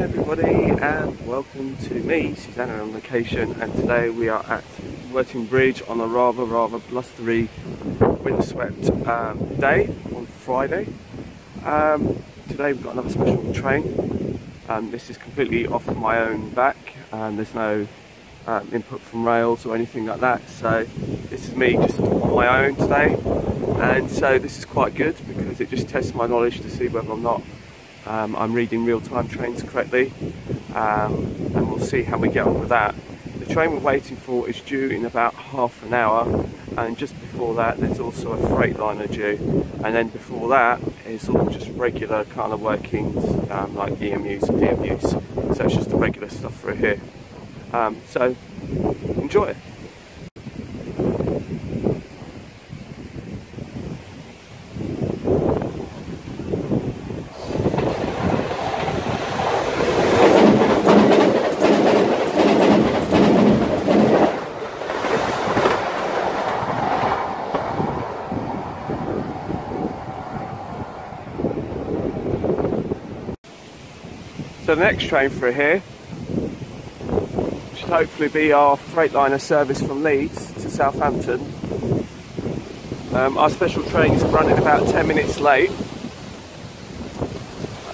everybody, and welcome to me, Susannah, on location. And today we are at Worting Bridge on a rather blustery, windswept day on Friday. Today we've got another special train. This is completely off my own back, and there's no input from rails or anything like that. So this is me just on my own today, and so this is quite good because it just tests my knowledge to see whether or not I'm reading real-time trains correctly, and we'll see how we get on with that. The train we're waiting for is due in about half an hour, and just before that there's also a Freightliner due, and then before that is all just regular kind of workings like EMUs and DMUs, so it's just the regular stuff through here. So enjoy it. So the next train through here should hopefully be our Freightliner service from Leeds to Southampton. Our special train is running about 10 minutes late.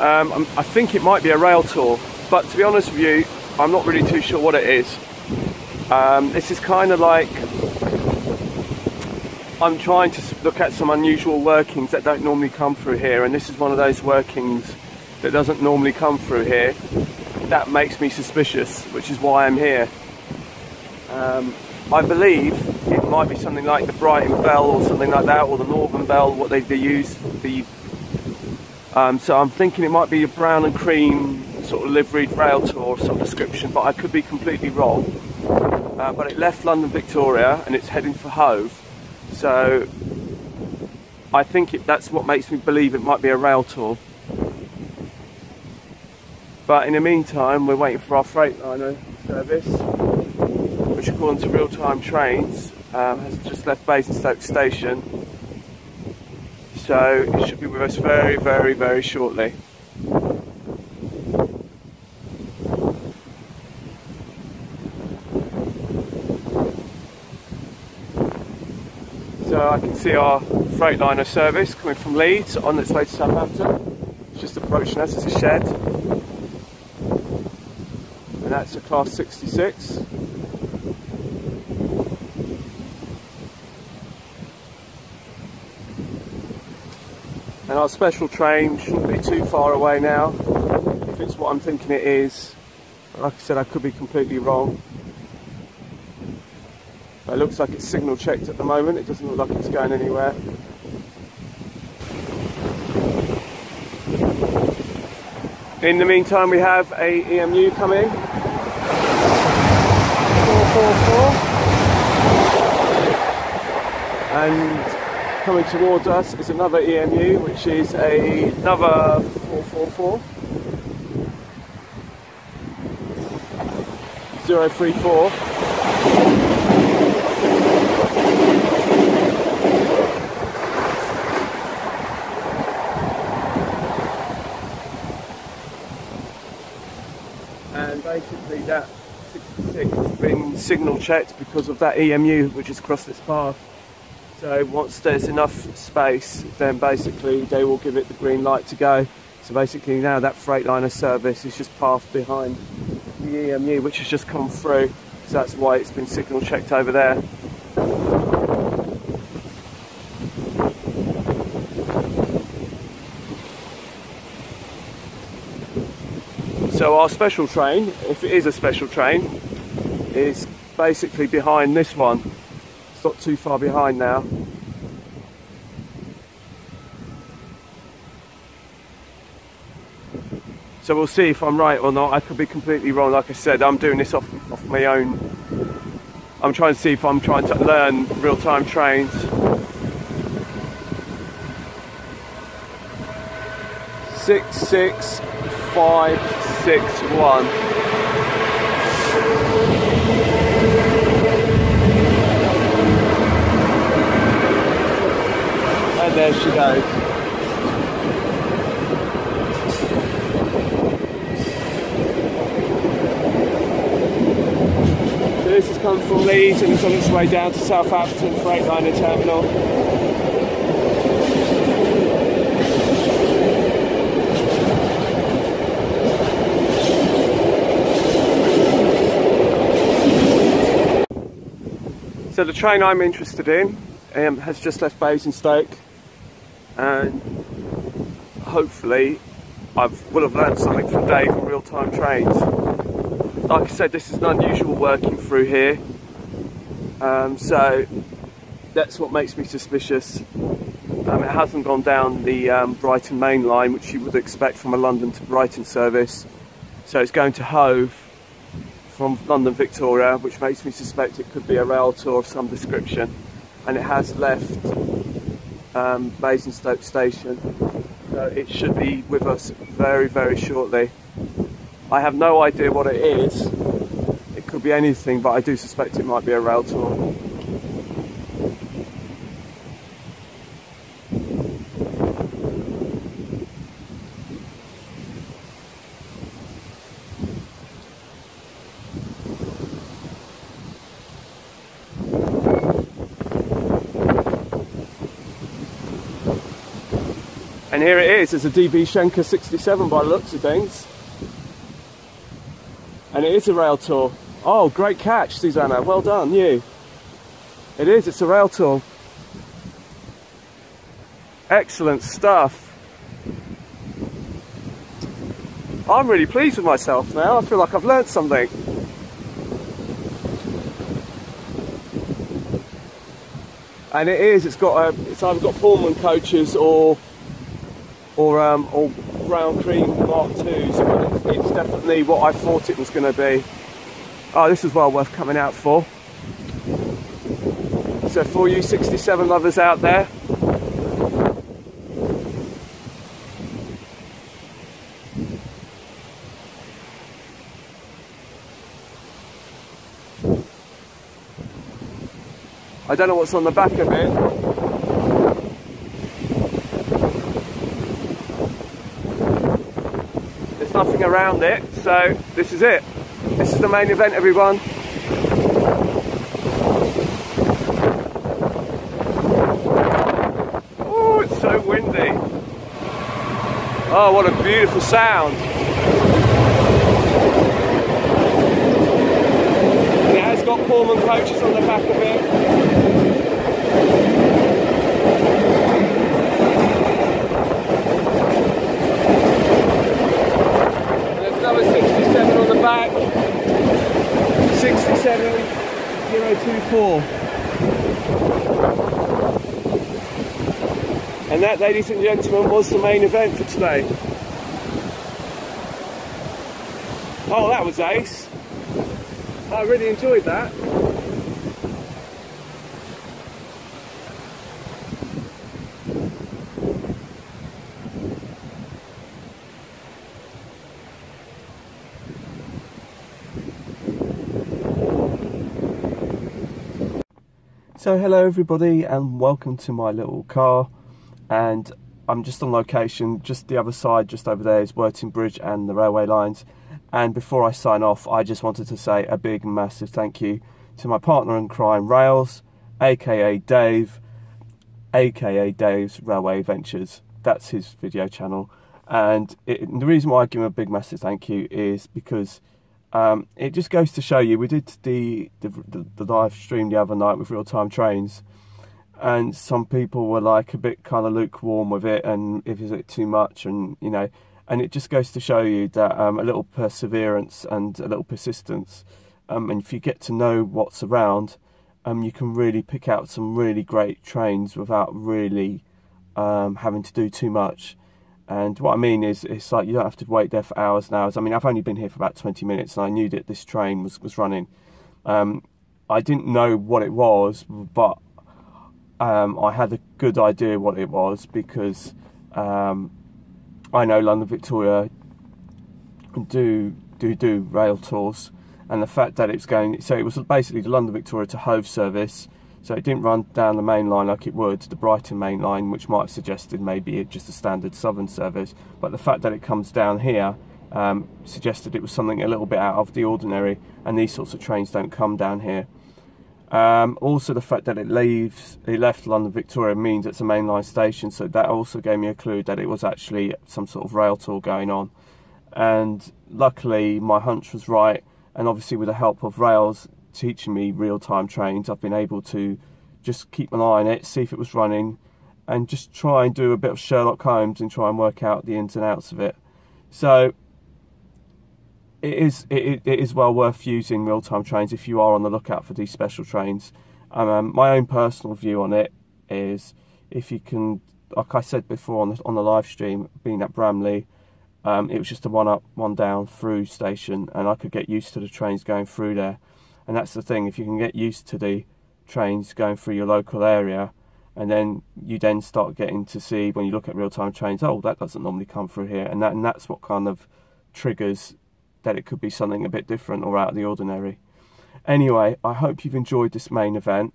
I think it might be a rail tour, but to be honest with you, I'm not really too sure what it is. This is kind of like, I'm trying to look at some unusual workings that don't normally come through here, and this is one of those workings that doesn't normally come through here. That makes me suspicious, which is why I'm here. I believe it might be something like the Brighton Bell or something like that, or the Northern Bell, what they use. So I'm thinking it might be a brown and cream sort of liveried rail tour of some description, but I could be completely wrong. But it left London Victoria and it's heading for Hove, so I think that's what makes me believe it might be a rail tour. But in the meantime, we're waiting for our Freightliner service, which according to real-time trains has just left Basingstoke station. So it should be with us very shortly. So I can see our Freightliner service coming from Leeds on its way to Southampton. It's just approaching us. It's a shed. And that's a class 66. And our special train shouldn't be too far away now, if it's what I'm thinking it is. But like I said, I could be completely wrong. But it looks like it's signal checked at the moment. It doesn't look like it's going anywhere. In the meantime, we have a EMU coming. 444. And coming towards us is another EMU, which is another 444. 034. And basically that 66 has been signal checked because of that EMU which has crossed this path. So once there's enough space, then basically they will give it the green light to go. So basically now that Freightliner service is just passed behind the EMU, which has just come through. So that's why it's been signal checked over there. So our special train, if it is a special train, is basically behind this one. It's not too far behind now. So we'll see if I'm right or not. I could be completely wrong. Like I said, I'm doing this off my own. I'm trying to see if I'm trying to learn real-time trains. 66561. And there she goes. come from Leeds and it's on its way down to Southampton Freightliner Terminal. So the train I'm interested in has just left Basingstoke, and hopefully I will have learned something from Dave on real-time trains. Like I said, this is an unusual working through here, so that's what makes me suspicious. It hasn't gone down the Brighton main line, which you would expect from a London to Brighton service, so it's going to Hove from London Victoria, which makes me suspect it could be a rail tour of some description, and it has left Basingstoke station, so it should be with us very, very shortly. I have no idea what it is. It could be anything, but I do suspect it might be a rail tour. And here it is, it's a DB Schenker 67 by the looks of things. And it is a rail tour. Oh, great catch, Susannah, well done, you. It is, it's a rail tour. Excellent stuff. I'm really pleased with myself now, I feel like I've learnt something. And it is, it's either got Pullman coaches or brown cream Mark IIs, but it's definitely what I thought it was going to be. Oh, this is well worth coming out for. So for you 67 lovers out there, I don't know what's on the back of it. Nothing around it, so this is it. This is the main event, everyone. Oh, it's so windy. Oh, what a beautiful sound. And it has got Pullman coaches on the back of it. Another 67 on the back, 67024. And that, ladies and gentlemen, was the main event for today. Oh, that was ace. I really enjoyed that. So hello everybody and welcome to my little car, and I'm just on location. Just the other side, just over there, is Worting Bridge and the railway lines. And before I sign off, I just wanted to say a big massive thank you to my partner in crime Rails, aka Dave, aka Dave's Railway Adventures. That's his video channel, and the reason why I give him a big massive thank you is because it just goes to show you, we did the live stream the other night with real-time trains, and some people were like a bit kind of lukewarm with it, and if it too much, and you know, and it just goes to show you that a little perseverance and a little persistence, and if you get to know what's around, you can really pick out some really great trains without really having to do too much. And what I mean is, it's like you don't have to wait there for hours and hours. I mean, I've only been here for about 20 minutes and I knew that this train was running. I didn't know what it was, but I had a good idea what it was, because I know London Victoria do rail tours, and the fact that it's going, so it was basically the London Victoria to Hove service. So it didn't run down the main line like it would, the Brighton main line, which might have suggested maybe just a standard southern service. But the fact that it comes down here suggested it was something a little bit out of the ordinary, and these sorts of trains don't come down here. Also, the fact that it left London Victoria means it's a mainline station, so that also gave me a clue that it was actually some sort of rail tour going on. And luckily, my hunch was right, and obviously with the help of rails teaching me real-time trains, I've been able to just keep an eye on it, see if it was running, and just try and do a bit of Sherlock Holmes and try and work out the ins and outs of it. So it is well worth using real-time trains if you are on the lookout for these special trains. My own personal view on it is, if you can, like I said before on the live stream, being at Bramley, it was just a one up, one down through station, and I could get used to the trains going through there. And that's the thing, if you can get used to the trains going through your local area, and then you then start getting to see, when you look at real-time trains, oh, that doesn't normally come through here, and that's what kind of triggers that it could be something a bit different or out of the ordinary. Anyway, I hope you've enjoyed this main event.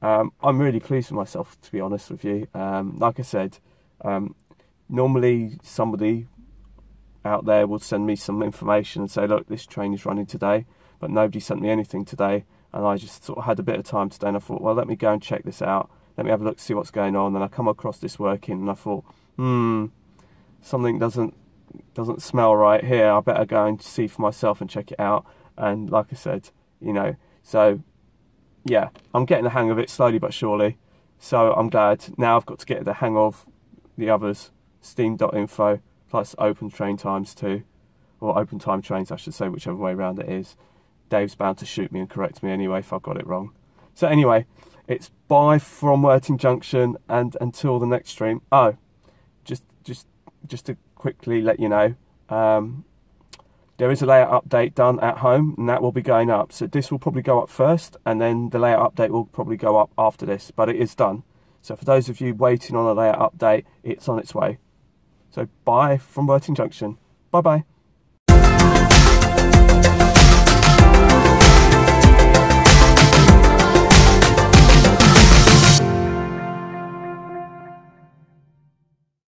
I'm really pleased with myself, to be honest with you. Like I said, normally somebody out there would send me some information and say, look, this train is running today, but nobody sent me anything today, and I just sort of had a bit of time today, and I thought, well, let me go and check this out, let me have a look, see what's going on. And I come across this Worting, and I thought, something doesn't smell right here, I better go and see for myself and check it out. And like I said, you know, so yeah, I'm getting the hang of it slowly but surely, so I'm glad. Now I've got to get the hang of the others, steam.info plus open train times too, or open time trains I should say, whichever way around it is. Dave's bound to shoot me and correct me anyway if I've got it wrong. So anyway, it's bye from Worting Junction, and until the next stream. Oh, just to quickly let you know, there is a layout update done at home, and that will be going up. So this will probably go up first, and then the layout update will probably go up after this, but it is done. So for those of you waiting on a layout update, it's on its way. So bye from Worting Junction. Bye bye.